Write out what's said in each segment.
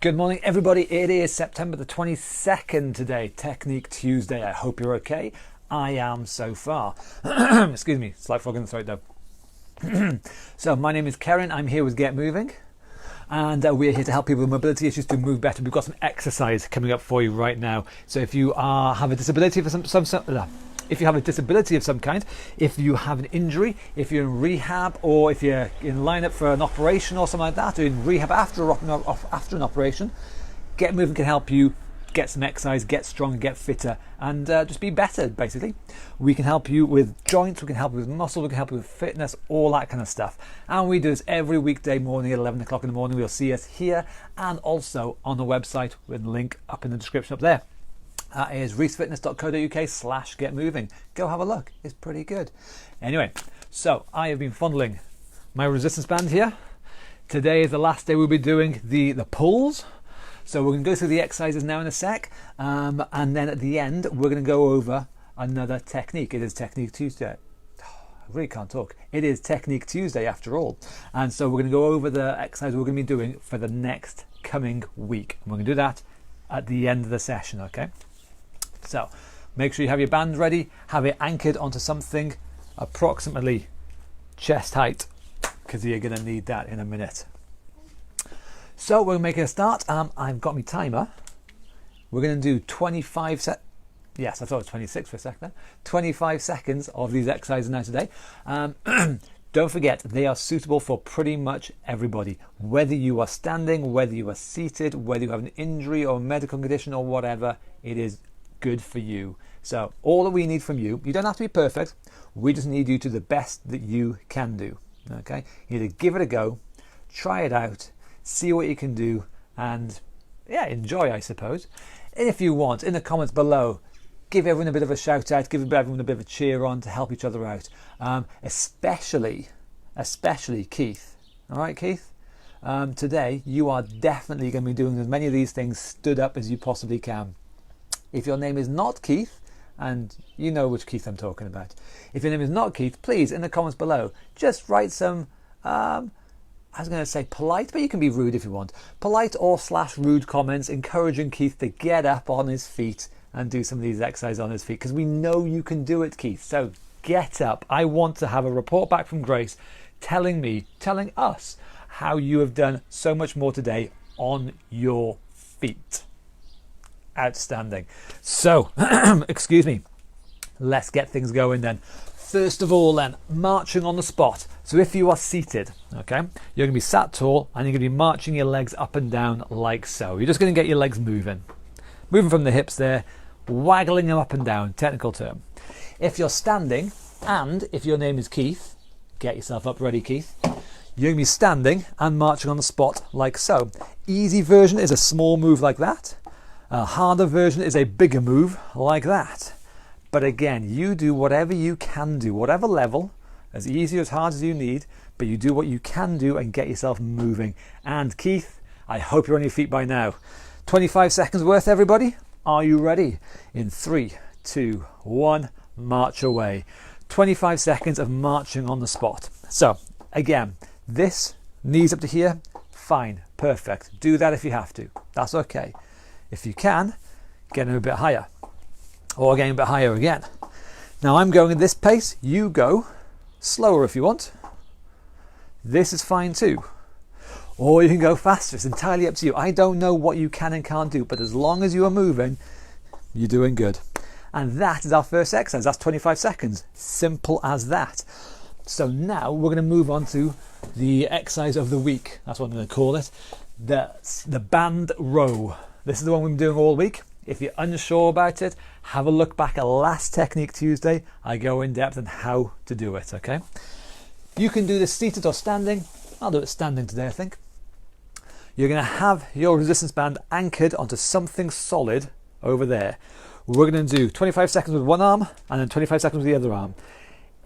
Good morning, everybody. It is September the 22nd today, Technique Tuesday. I hope you're okay. I am so far. Excuse me, slight frog in the throat though. So my name is Karen. I'm here with Get Moving, and we're here to help people with mobility issues to move better. We've got some exercise coming up for you right now. So if you have a disability for if you have a disability of some kind, if you have an injury, if you're in rehab, or if you're in line-up for an operation or something like that, or in rehab after an operation, Get Moving can help you get some exercise, get strong, get fitter, and just be better, basically. We can help you with joints, we can help you with muscle, we can help you with fitness, all that kind of stuff. And we do this every weekday morning at 11 o'clock in the morning. We'll see us here and also on the website with the link up in the description up there. That is reesfitness.co.uk/getmoving. Go have a look. It's pretty good. Anyway, so I have been fondling my resistance band here. Today is the last day we'll be doing the pulls. So we're going to go through the exercises now in a sec. And then at the end, we're going to go over another technique. It is Technique Tuesday. I really can't talk. It is Technique Tuesday after all. And so we're going to go over the exercise we're going to be doing for the next coming week. And we're going to do that at the end of the session, okay? So make sure you have your band ready, have it anchored onto something approximately chest height, because you're going to need that in a minute. So we're making a start. I've got my timer. We're going to do 25 Yes, I thought it was 26 for a second. 25 seconds of these exercises now today. Don't forget, they are suitable for pretty much everybody. Whether you are standing, whether you are seated, whether you have an injury or medical condition or whatever, it is good for you. So all that we need from you, you don't have to be perfect, we just need you to the best that you can do. Okay, you need to give it a go, try it out, see what you can do, and yeah, enjoy, I suppose. And if you want, in the comments below, give everyone a bit of a shout out, give everyone a bit of a cheer on to help each other out, especially Keith. All right, Keith, today you are definitely going to be doing as many of these things stood up as you possibly can. If your name is not Keith, and you know which Keith I'm talking about, if your name is not Keith, please, in the comments below, just write some, I was going to say polite, but you can be rude if you want. Polite or / rude comments encouraging Keith to get up on his feet and do some of these exercises on his feet, because we know you can do it, Keith. So get up. I want to have a report back from Grace telling us how you have done so much more today on your feet. Outstanding. So, excuse me, let's get things going then. First of all then, marching on the spot. So if you are seated, okay, you're going to be sat tall and you're going to be marching your legs up and down like so. You're just going to get your legs moving from the hips there, waggling them up and down, technical term. If you're standing, and if your name is Keith, get yourself up ready, Keith. You're going to be standing and marching on the spot like so. Easy version is a small move like that. A harder version is a bigger move like that. But again, you do whatever you can do, whatever level, as easy or as hard as you need, but you do what you can do and get yourself moving. And Keith, I hope you're on your feet by now. 25 seconds worth, everybody. Are you ready? In 3, 2, 1, march away. 25 seconds of marching on the spot. So again, this, knees up to here, fine, perfect. Do that if you have to. That's okay. If you can, get them a bit higher, or again a bit higher again. Now I'm going at this pace, you go slower if you want. This is fine too. Or you can go faster, it's entirely up to you. I don't know what you can and can't do, but as long as you are moving, you're doing good. And that is our first exercise, that's 25 seconds. Simple as that. So now we're going to move on to the exercise of the week. That's what I'm going to call it. The band row. This is the one we've been doing all week. If you're unsure about it, have a look back at last Technique Tuesday. I go in depth on how to do it, okay? You can do this seated or standing. I'll do it standing today, I think. You're going to have your resistance band anchored onto something solid over there. We're going to do 25 seconds with one arm and then 25 seconds with the other arm.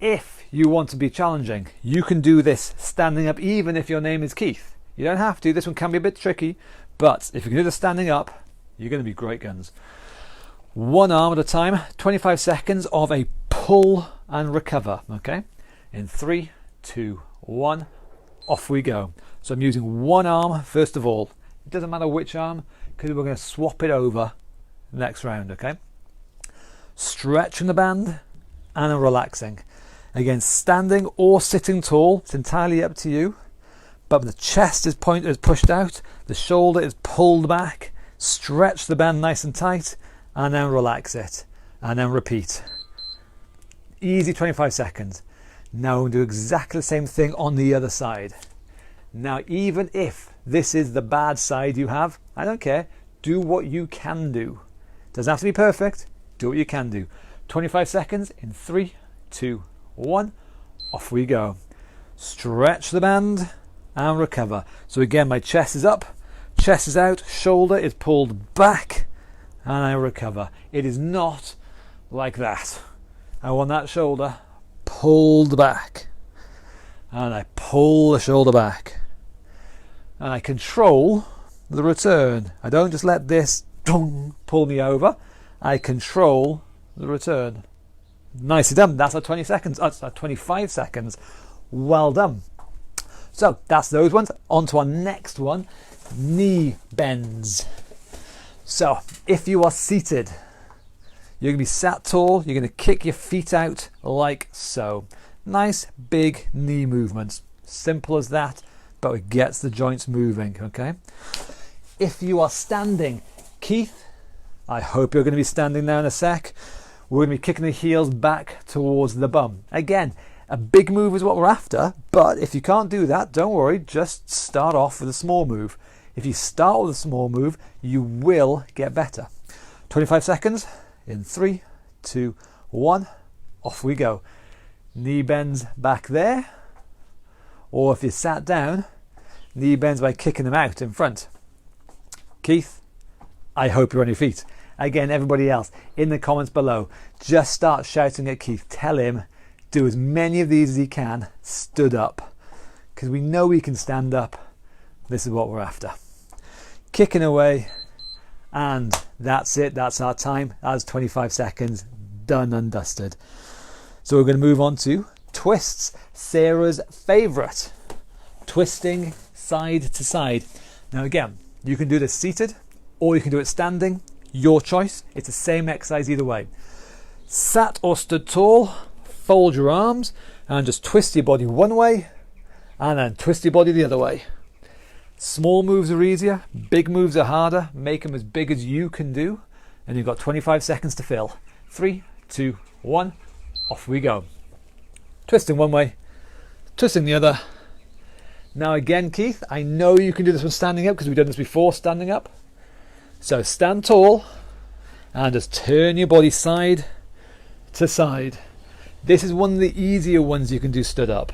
If you want to be challenging, you can do this standing up even if your name is Keith. You don't have to. This one can be a bit tricky. But if you can do the standing up, you're going to be great guns. One arm at a time, 25 seconds of a pull and recover, okay? In 3, 2, 1, off we go. So I'm using one arm first of all, It doesn't matter which arm, because we're going to swap it over next round, okay? Stretching the band and then relaxing. Again, standing or sitting tall, it's entirely up to you. But the chest is pushed out, the shoulder is pulled back, stretch the band nice and tight, and then relax it, and then repeat. Easy 25 seconds. Now we'll do exactly the same thing on the other side. Now, even if this is the bad side you have, I don't care. Do what you can do. Doesn't have to be perfect. Do what you can do. 25 seconds in 3, 2, 1. Off we go. Stretch the band and recover. So again, my chest is up, chest is out, shoulder is pulled back, and I recover. It is not like that. I want that shoulder pulled back, and I pull the shoulder back, and I control the return. I don't just let this pull me over. I control the return. Nicely done. That's our 20 seconds. That's our 25 seconds. Well done. So that's those ones. On to our next one, knee bends. So if you are seated, you're going to be sat tall. You're going to kick your feet out like so. Nice big knee movements. Simple as that, but it gets the joints moving, okay? If you are standing, Keith, I hope you're going to be standing now in a sec. We're going to be kicking the heels back towards the bum. Again, a big move is what we're after, but if you can't do that, don't worry, just start off with a small move. If you start with a small move, you will get better. 25 seconds in 3, 2, 1. Off we go. Knee bends back there, or if you sat down, knee bends by kicking them out in front. Keith, I hope you're on your feet. Again, everybody else, in the comments below, just start shouting at Keith. Tell him, do as many of these as he can, stood up. Because we know he can stand up. This is what we're after. Kicking away, and that's it. That's our time. That's 25 seconds, done and dusted. So we're going to move on to twists. Sarah's favourite. Twisting side to side. Now again, you can do this seated, or you can do it standing. Your choice. It's the same exercise either way. Sat or stood tall, fold your arms and just twist your body one way and then twist your body the other way. Small moves are easier, big moves are harder. Make them as big as you can do, and you've got 25 seconds to fill. 3, 2, 1, off we go. Twisting one way, twisting the other. Now again, Keith, I know you can do this one standing up because we've done this before standing up. So stand tall and just turn your body side to side. This is one of the easier ones you can do stood up.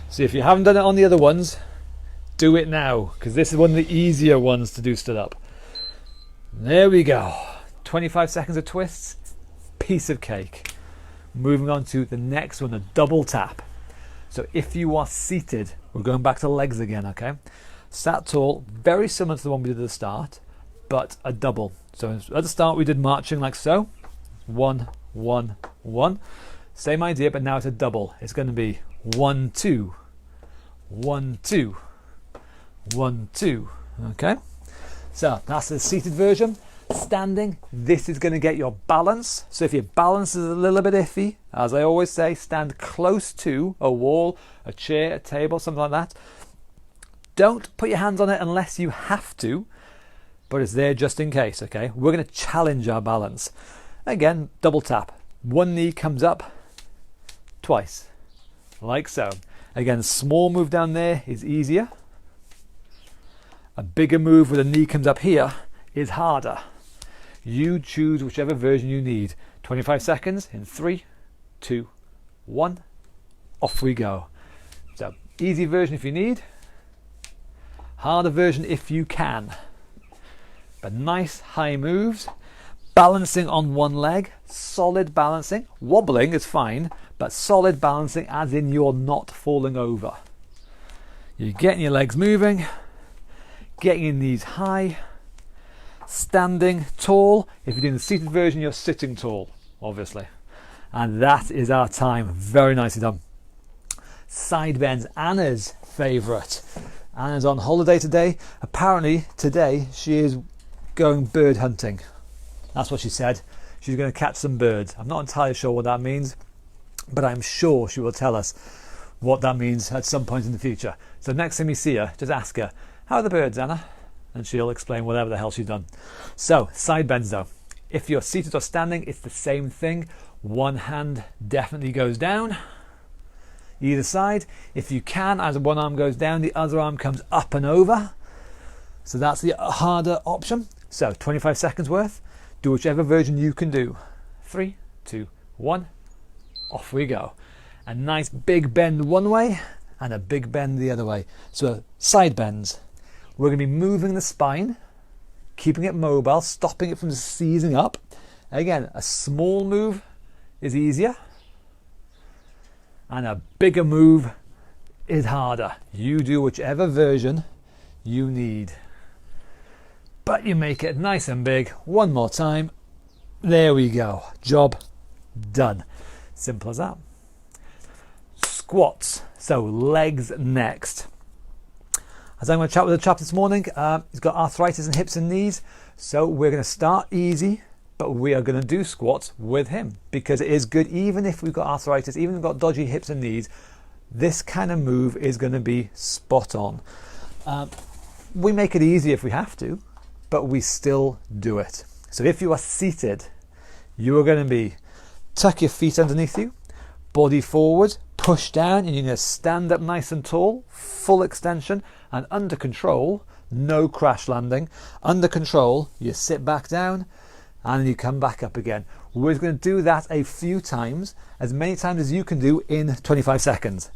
So if you haven't done it on the other ones, do it now, because this is one of the easier ones to do stood up. There we go. 25 seconds of twists, piece of cake. Moving on to the next one, a double tap. So if you are seated, we're going back to legs again, okay? Sat tall, very similar to the one we did at the start, but a double. So at the start we did marching like so. 1, 1, 1. Same idea, but now it's a double. It's going to be 1, 2, 1, 2, 1, 2. Okay? So that's the seated version. Standing, this is going to get your balance. So if your balance is a little bit iffy, as I always say, stand close to a wall, a chair, a table, something like that. Don't put your hands on it unless you have to, but it's there just in case, okay? We're going to challenge our balance. Again, double tap. One knee comes up twice, like so. Again, small move down there is easier. A bigger move where the knee comes up here is harder. You choose whichever version you need. 25 seconds in 3, 2, 1. Off we go. So, easy version if you need. Harder version if you can. But nice high moves. Balancing on one leg. Solid balancing. Wobbling is fine, but solid balancing as in you're not falling over. You're getting your legs moving. Getting your knees high. Standing tall. If you're doing the seated version, you're sitting tall, obviously. And that is our time. Very nicely done. Side bends, Anna's favourite. Anna's on holiday today. Apparently today she is going bird hunting. That's what she said. She's going to catch some birds. I'm not entirely sure what that means, but I'm sure she will tell us what that means at some point in the future. So next time you see her, just ask her, how are the birds, Anna? And she'll explain whatever the hell she's done. So, side bends though. If you're seated or standing, it's the same thing. One hand definitely goes down, either side. If you can, as one arm goes down, the other arm comes up and over. So that's the harder option. So 25 seconds worth. Do whichever version you can do. 3, 2, 1. Off we go. A nice big bend one way and a big bend the other way. So side bends. We're going to be moving the spine, keeping it mobile, stopping it from seizing up. Again, a small move is easier and a bigger move is harder. You do whichever version you need, but you make it nice and big. One more time. There we go. Job done. Simple as that. Squats. So legs next. As I'm going to chat with a chap this morning, he's got arthritis in hips and knees. So we're going to start easy, but we are going to do squats with him because it is good. Even if we've got arthritis, even if we've got dodgy hips and knees, this kind of move is going to be spot on. We make it easy if we have to, but we still do it. So if you are seated, you are going to be tuck your feet underneath you, body forward, push down, and you're going to stand up nice and tall, full extension, and under control, no crash landing. Under control, you sit back down and you come back up again. We're going to do that a few times, as many times as you can do in 25 seconds.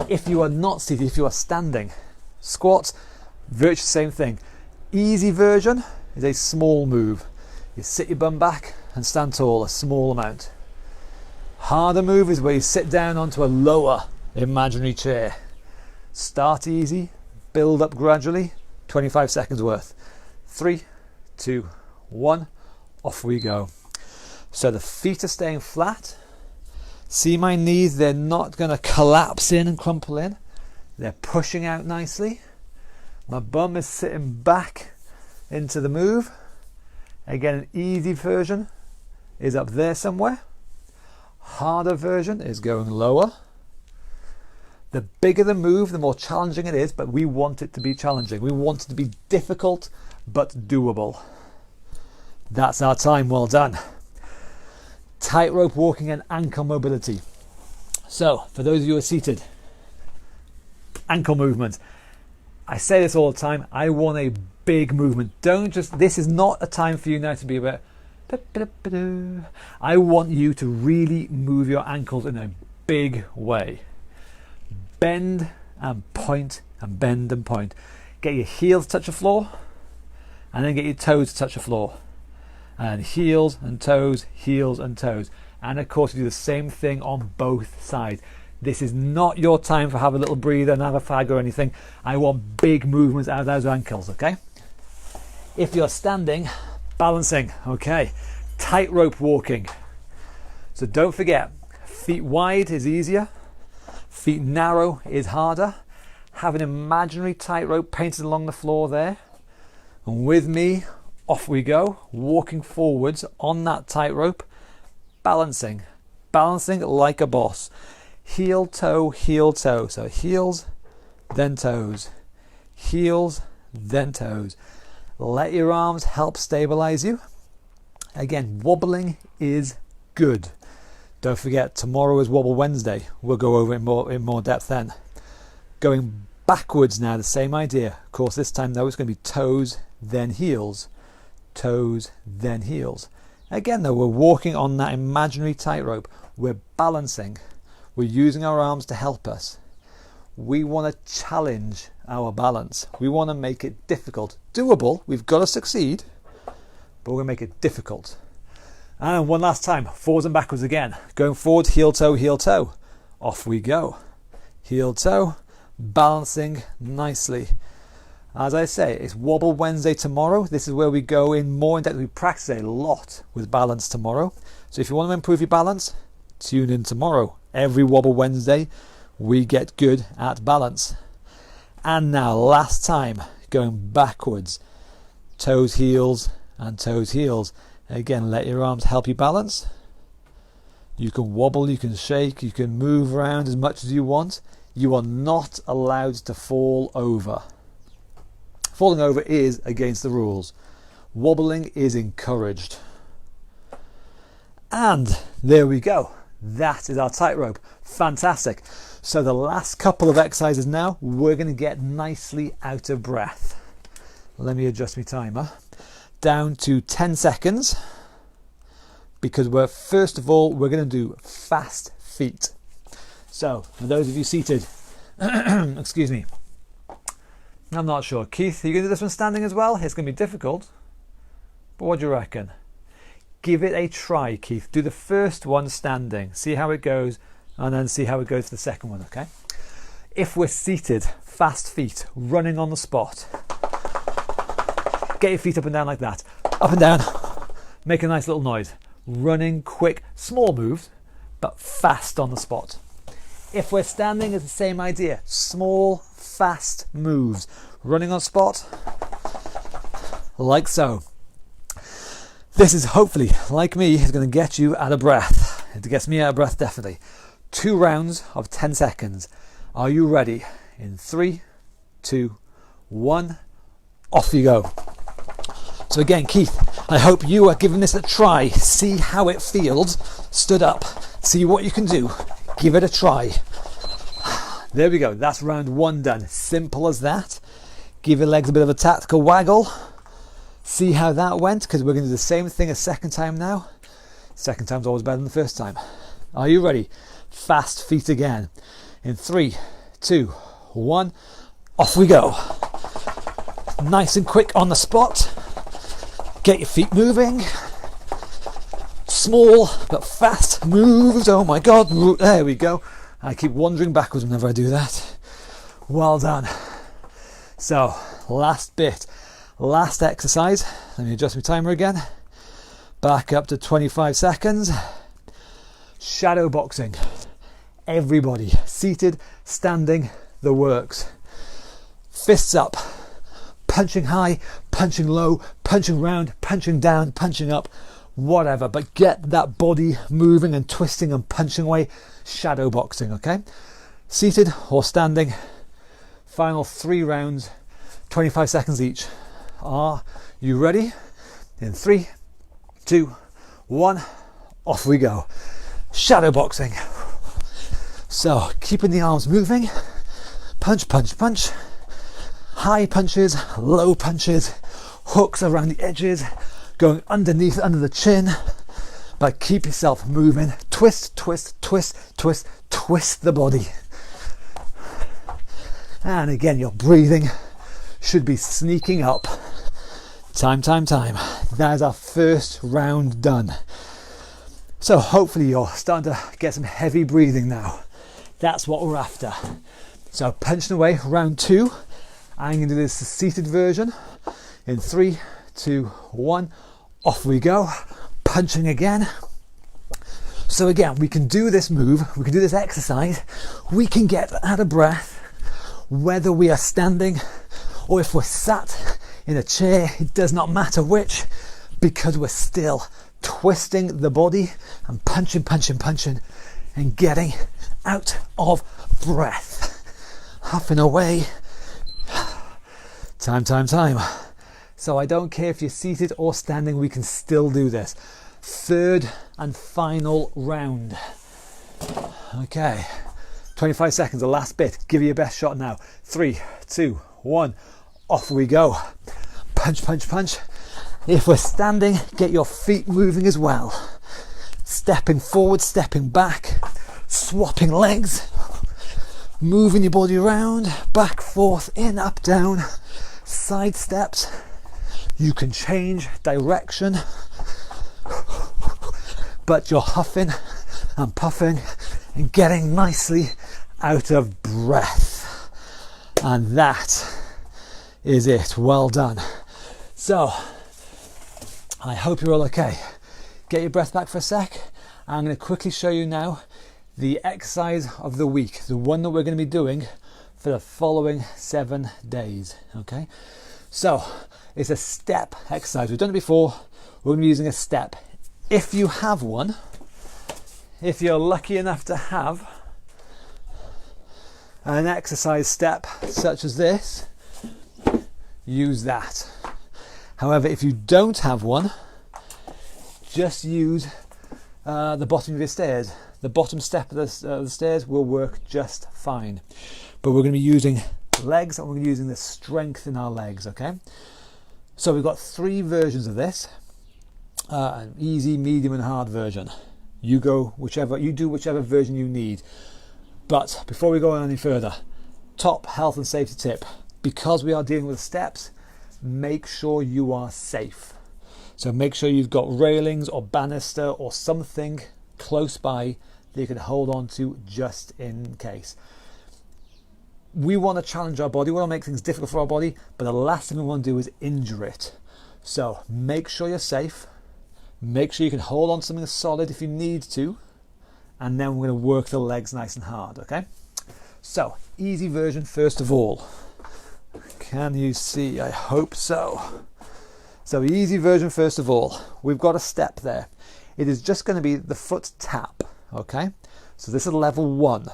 If you are not seated, if you are standing, squats, virtually the same thing. Easy version is a small move. You sit your bum back and stand tall, a small amount. Harder move is where you sit down onto a lower imaginary chair. Start easy, build up gradually, 25 seconds worth. 3, 2, 1, off we go. So the feet are staying flat. See my knees, they're not going to collapse in and crumple in. They're pushing out nicely. My bum is sitting back into the move. Again, an easy version is up there somewhere. Harder version is going lower. The bigger the move, the more challenging it is, but we want it to be challenging. We want it to be difficult, but doable. That's our time well done. Tightrope walking and ankle mobility. So, for those of you who are seated, ankle movement. I say this all the time, I want a big movement. This is not a time for you now to be about, I want you to really move your ankles in a big way. Bend and point and bend and point. Get your heels touch the floor and then get your toes to touch the floor. And heels and toes, heels and toes. And of course, you do the same thing on both sides. This is not your time for have a little breather and have a fag or anything. I want big movements out of those ankles, okay? If you're standing, balancing, okay? Tightrope walking. So don't forget, feet wide is easier. Feet narrow is harder. Have an imaginary tightrope painted along the floor there. And with me, off we go, walking forwards on that tightrope, balancing like a boss. Heel, toe, so heels, then toes, heels, then toes. Let your arms help stabilize you. Again, wobbling is good. Don't forget, tomorrow is Wobble Wednesday. We'll go over it in more depth then. Going backwards now, the same idea. Of course, this time though, it's going to be toes, then heels. Toes, then heels. Again though, we're walking on that imaginary tightrope. We're balancing. We're using our arms to help us. We want to challenge our balance. We want to make it difficult. Doable, we've got to succeed, but we're going to make it difficult. And one last time, forwards and backwards again. Going forward, heel, toe. Off we go. Heel, toe, balancing nicely. As I say, it's Wobble Wednesday tomorrow. This is where we go in more in depth. We practice a lot with balance tomorrow. So if you want to improve your balance, tune in tomorrow. Every Wobble Wednesday, we get good at balance. And now, last time, going backwards. Toes, heels, and toes, heels. Again, let your arms help you balance. You can wobble, you can shake, you can move around as much as you want. You are not allowed to fall over. Falling over is against the rules. Wobbling is encouraged. And there we go. That is our tightrope. Fantastic. So the last couple of exercises now, we're going to get nicely out of breath. Let me adjust my timer. Down to 10 seconds. Because first of all, we're going to do fast feet. So, for those of you seated, excuse me, I'm not sure. Keith, are you going to do this one standing as well? It's going to be difficult. But what do you reckon? Give it a try, Keith. Do the first one standing. See how it goes, and then see how it goes for the second one, okay? If we're seated, fast feet, running on the spot. Get your feet up and down like that. Up and down. Make a nice little noise. Running, quick, small moves, but fast on the spot. If we're standing, it's the same idea. Small, fast moves. Running on spot, like so. This is hopefully, like me, is going to get you out of breath. It gets me out of breath, definitely. 2 rounds of 10 seconds. Are you ready? In 3, 2, 1, off you go. So again, Keith, I hope you are giving this a try. See how it feels. Stood up. See what you can do. Give it a try. There we go. That's round 1 done. Simple as that. Give your legs a bit of a tactical waggle. See how that went, because we're going to do the same thing a second time now. Second time's always better than the first time. Are you ready? Fast feet again. In 3, 2, 1, off we go. Nice and quick on the spot. Get your feet moving. Small but fast moves. Oh my God, there we go. I keep wandering backwards whenever I do that. Well done. So, last bit. Last exercise. Let me adjust my timer again. Back up to 25 seconds. Shadow boxing. Everybody, seated, standing, the works. Fists up. Punching high, punching low, punching round, punching down, punching up, whatever. But get that body moving and twisting and punching away. Shadow boxing, okay? Seated or standing. Final 3 rounds, 25 seconds each. Are you ready? In 3, 2, 1, off we go. Shadow boxing. So, keeping the arms moving. Punch, punch, punch. High punches, low punches, hooks around the edges, going underneath, under the chin. But keep yourself moving. Twist, twist, twist, twist, twist the body. And again, your breathing should be sneaking up. Time, time, time. That is our first round done. So hopefully you're starting to get some heavy breathing now. That's what we're after. So punching away, round 2. I'm going to do this seated version. In 3, 2, 1, off we go. Punching again. So again, we can do this move, we can do this exercise, we can get out of breath, whether we are standing or if we're sat in a chair, it does not matter which, because we're still twisting the body and punching, punching, punching, and getting out of breath. Huffing away. Time, time, time. So I don't care if you're seated or standing, we can still do this. 3rd and final round. Okay, 25 seconds, the last bit. Give it your best shot now. 3, 2, 1, off we go. Punch, punch, punch. If we're standing, get your feet moving as well. Stepping forward, stepping back, swapping legs, moving your body around, back, forth, in, up, down. Side steps. You can change direction, but you're huffing and puffing and getting nicely out of breath. And that is it. Well done. So I hope you're all okay. Get your breath back for a sec. I'm going to quickly show you now the exercise of the week, the one that we're going to be doing for the following 7 days. Okay, so it's a step exercise. We've done it before. We're going to be using a step. If you have one, if you're lucky enough to have an exercise step such as this, use that. However, if you don't have one, just use the bottom of your stairs. The bottom step of the stairs will work just fine. But we're going to be using legs, and we're going to be using the strength in our legs, okay? So we've got 3 versions of this. An easy, medium and hard version. You do whichever version you need. But before we go any further, top health and safety tip. Because we are dealing with steps, make sure you are safe. So make sure you've got railings or banister or something close by that you can hold on to just in case. We want to challenge our body, we want to make things difficult for our body, but the last thing we want to do is injure it. So make sure you're safe, make sure you can hold on to something solid if you need to, and then we're going to work the legs nice and hard, okay? So, easy version first of all. Can you see? I hope so. So easy version first of all. We've got a step there. It is just going to be the foot tap, okay? So this is level 1.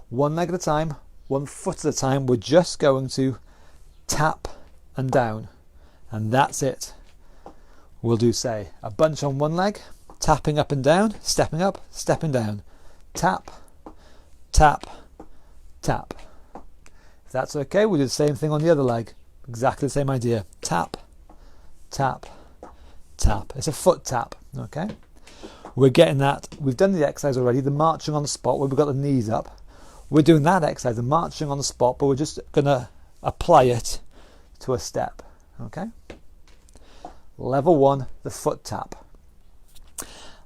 1 leg at a time, 1 foot at a time. We're just going to tap and down, and that's it. We'll do, say, a bunch on 1 leg, tapping up and down, stepping up, stepping down, tap, tap, tap. If that's okay, we'll do the same thing on the other leg. Exactly the same idea. Tap, tap, tap. It's a foot tap, okay? We're getting that. We've done the exercise already, the marching on the spot where we've got the knees up. We're doing that exercise, the marching on the spot, but we're just going to apply it to a step, okay? Level 1, the foot tap.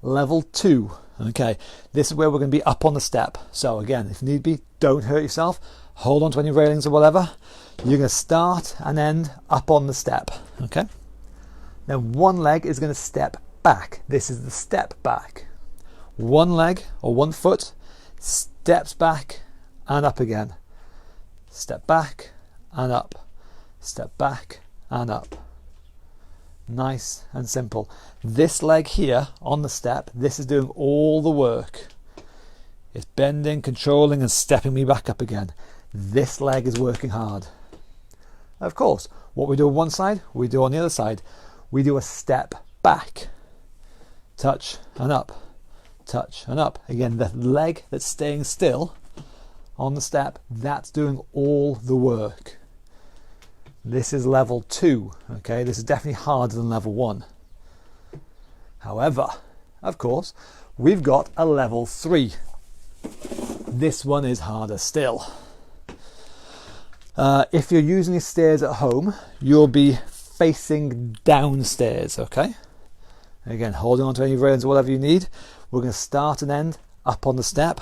Level 2, okay, this is where we're going to be up on the step. So again, if need be, don't hurt yourself. Hold on to any railings or whatever. You're going to start and end up on the step, okay? Then 1 leg is going to step back. This is the step back. 1 leg or 1 foot steps back and up again. Step back and up. Step back and up. Nice and simple. This leg here on the step, this is doing all the work. It's bending, controlling and stepping me back up again. This leg is working hard. Of course, what we do on one side, we do on the other side. We do a step back, touch and up, touch and up. Again, the leg that's staying still on the step, that's doing all the work. This is level 2, okay? This is definitely harder than level 1. However, of course, we've got a level 3. This one is harder still. If you're using the stairs at home, you'll be facing downstairs, okay? Again, holding on to any railings or whatever you need. We're going to start and end up on the step.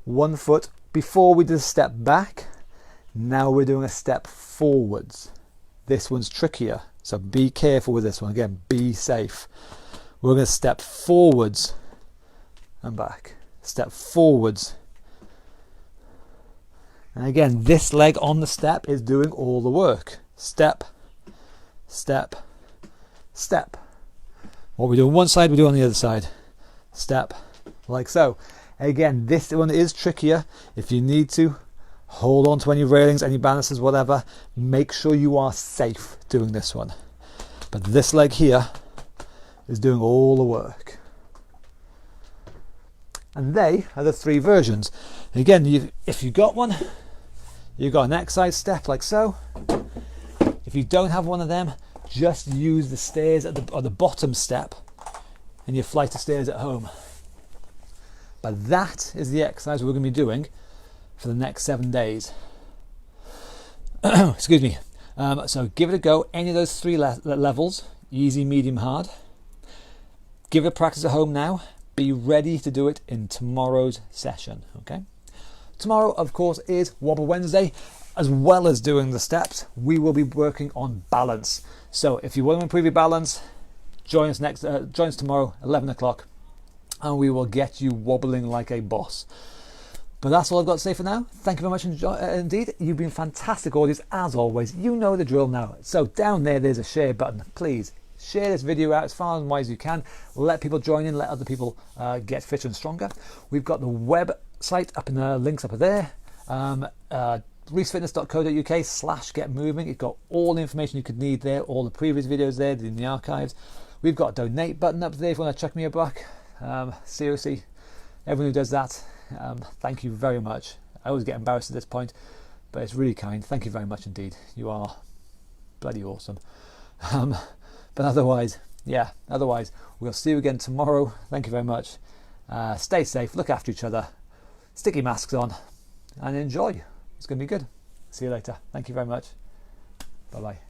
1 foot before we do the step back. Now we're doing a step forwards. This one's trickier, so be careful with this one. Again, be safe. We're going to step forwards and back. Step forwards. And again, this leg on the step is doing all the work. Step, step, step. What we do on one side, we do on the other side. Step, like so. Again, this one is trickier. If you need to, hold on to any railings, any banisters, whatever. Make sure you are safe doing this one. But this leg here is doing all the work. And they are the 3 versions. Again, if you got one, you've got an exercise step like so. If you don't have one of them, just use the stairs at the bottom step in your flight of stairs at home. But that is the exercise we're going to be doing for the next 7 days. Excuse me. So give it a go. Any of those 3 levels, easy, medium, hard. Give it a practice at home now. Be ready to do it in tomorrow's session, okay? Tomorrow, of course, is Wobble Wednesday. As well as doing the steps, we will be working on balance. So if you want to improve your balance, join us tomorrow, 11 o'clock, and we will get you wobbling like a boss. But that's all I've got to say for now. Thank you very much indeed. You've been fantastic audience as always. You know the drill now. So down there's a share button. Please share this video out as far and wide as you can. Let people join in. Let other people get fitter and stronger. We've got the website up in the links up there. reesefitness.co.uk/get moving. It's got all the information you could need there. All the previous videos there in the archives. We've got a donate button up there if you want to chuck me a buck. Seriously, everyone who does that, thank you very much. I always get embarrassed at this point, but it's really kind. Thank you very much indeed. You are bloody awesome. But otherwise we'll see you again tomorrow. Thank you very much. Stay safe, look after each other, stick your masks on and enjoy. It's going to be good. See you later. Thank you very much. Bye bye.